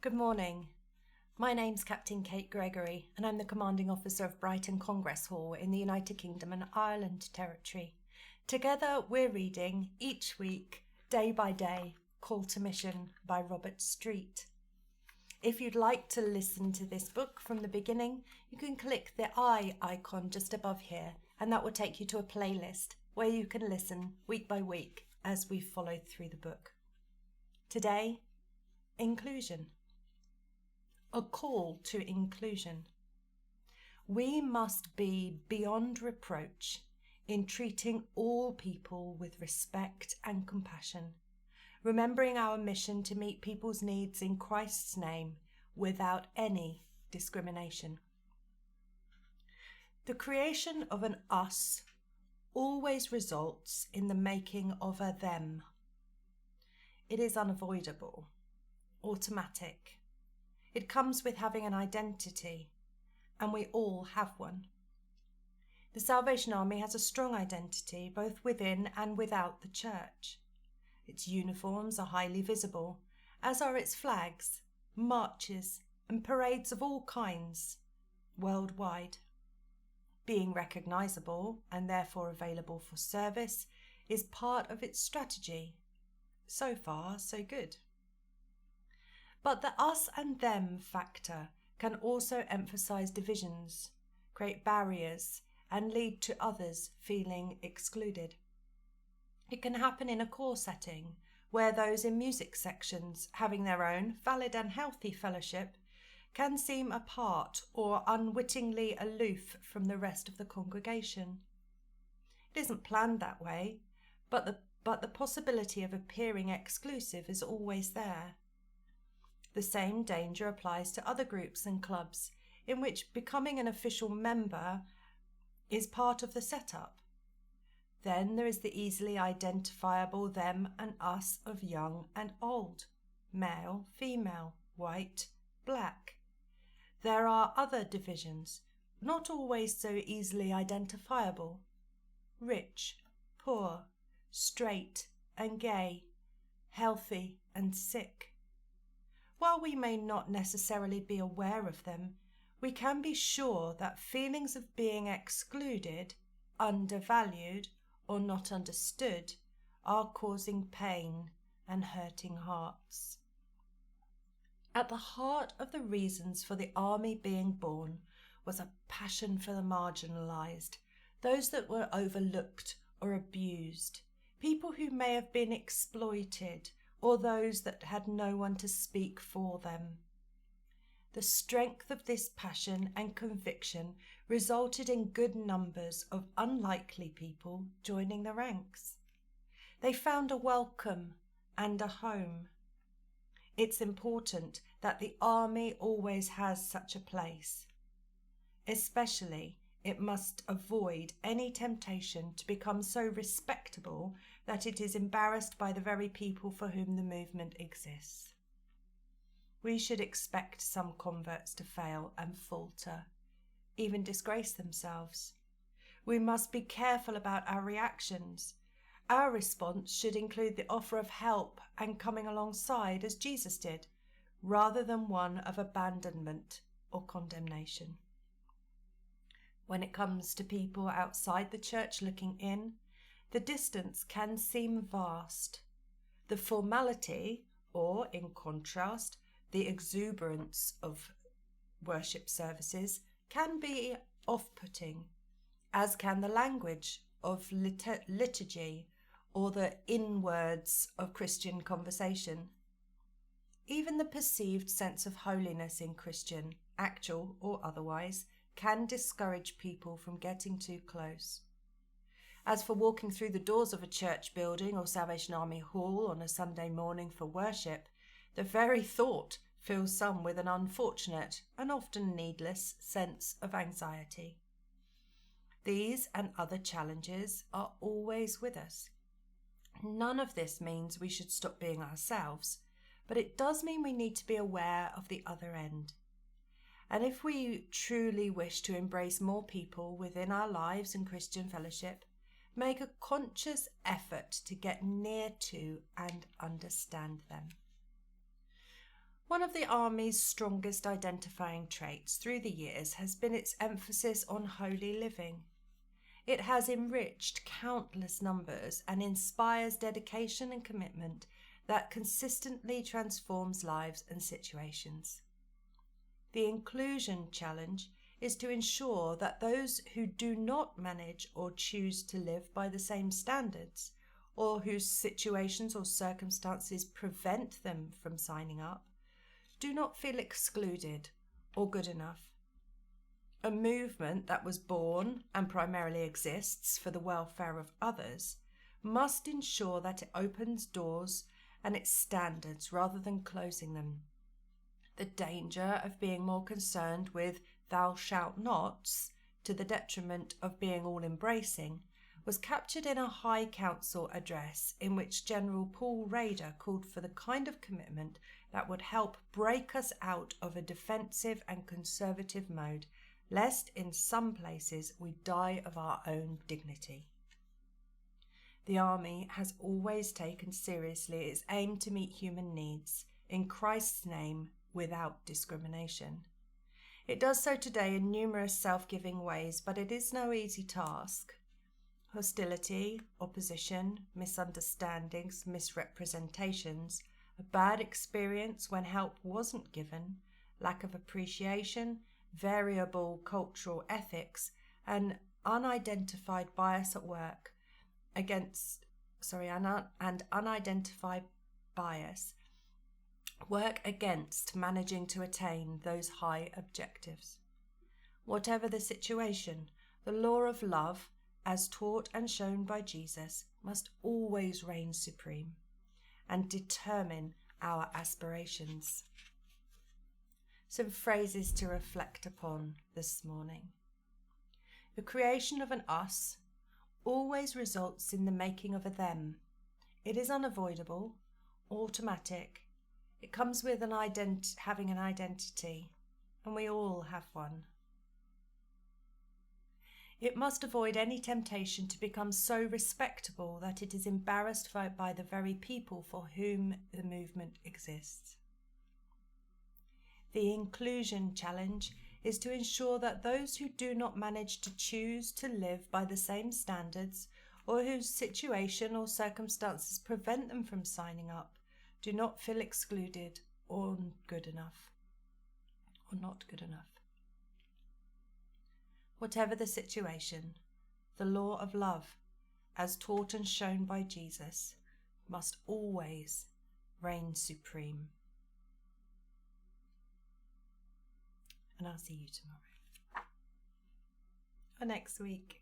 Good morning. My name's Captain Kate Gregory and I'm the Commanding Officer of Brighton Congress Hall in the United Kingdom and Ireland Territory. Together we're reading each week, day by day, Call to Mission by Robert Street. If you'd like to listen to this book from the beginning, you can click the I icon just above here and that will take you to a playlist where you can listen week by week as we follow through the book. Today, inclusion. A call to inclusion. We must be beyond reproach in treating all people with respect and compassion, remembering our mission to meet people's needs in Christ's name without any discrimination. The creation of an us always results in the making of a them. It is unavoidable, automatic. It comes with having an identity, and we all have one. The Salvation Army has a strong identity both within and without the church. Its uniforms are highly visible, as are its flags, marches, and parades of all kinds, worldwide. Being recognisable and therefore available for service is part of its strategy. So far, so good. But the us and them factor can also emphasise divisions, create barriers, and lead to others feeling excluded. It can happen in a corps setting, where those in music sections having their own valid and healthy fellowship can seem apart or unwittingly aloof from the rest of the congregation. It isn't planned that way, but the possibility of appearing exclusive is always there. The same danger applies to other groups and clubs in which becoming an official member is part of the setup. Then there is the easily identifiable them and us of young and old, male, female, white, black. There are other divisions, not always so easily identifiable. Rich, poor, straight and gay, healthy and sick. While we may not necessarily be aware of them, we can be sure that feelings of being excluded, undervalued, or not understood are causing pain and hurting hearts. At the heart of the reasons for the army being born was a passion for the marginalised, those that were overlooked or abused, people who may have been exploited, or those that had no one to speak for them. The strength of this passion and conviction resulted in good numbers of unlikely people joining the ranks. They found a welcome and a home. It's important that the army always has such a place. Especially, it must avoid any temptation to become so respectable that it is embarrassed by the very people for whom the movement exists. We should expect some converts to fail and falter, even disgrace themselves. We must be careful about our reactions. Our response should include the offer of help and coming alongside as Jesus did, rather than one of abandonment or condemnation. When it comes to people outside the church looking in, the distance can seem vast. The formality, or in contrast, the exuberance of worship services can be off-putting, as can the language of liturgy or the in-words of Christian conversation. Even the perceived sense of holiness in Christian, actual or otherwise, can discourage people from getting too close. As for walking through the doors of a church building or Salvation Army Hall on a Sunday morning for worship, the very thought fills some with an unfortunate and often needless sense of anxiety. These and other challenges are always with us. None of this means we should stop being ourselves, but it does mean we need to be aware of the other end. And if we truly wish to embrace more people within our lives and Christian fellowship, make a conscious effort to get near to and understand them. One of the Army's strongest identifying traits through the years has been its emphasis on holy living. It has enriched countless numbers and inspires dedication and commitment that consistently transforms lives and situations. The inclusion challenge is to ensure that those who do not manage or choose to live by the same standards, or whose situations or circumstances prevent them from signing up, do not feel excluded or good enough. A movement that was born and primarily exists for the welfare of others must ensure that it opens doors and its standards rather than closing them. The danger of being more concerned with "thou shalt nots" to the detriment of being all-embracing was captured in a High Council address in which General Paul Rader called for the kind of commitment that would help break us out of a defensive and conservative mode, lest in some places we die of our own dignity. The Army has always taken seriously its aim to meet human needs, in Christ's name, without discrimination. It does so today in numerous self-giving ways, but it is no easy task. Hostility, opposition, misunderstandings, misrepresentations, a bad experience when help wasn't given, lack of appreciation, variable cultural ethics, and unidentified bias at work and unidentified bias work against managing to attain those high objectives. Whatever the situation, the law of love, as taught and shown by Jesus, must always reign supreme and determine our aspirations. Some phrases to reflect upon this morning. The creation of an us always results in the making of a them. It is unavoidable, automatic. It comes with having an identity, and we all have one. It must avoid any temptation to become so respectable that it is embarrassed by the very people for whom the movement exists. The inclusion challenge is to ensure that those who do not manage to choose to live by the same standards, or whose situation or circumstances prevent them from signing up, do not feel excluded or not good enough. Whatever the situation, the law of love, as taught and shown by Jesus, must always reign supreme. And I'll see you tomorrow or next week.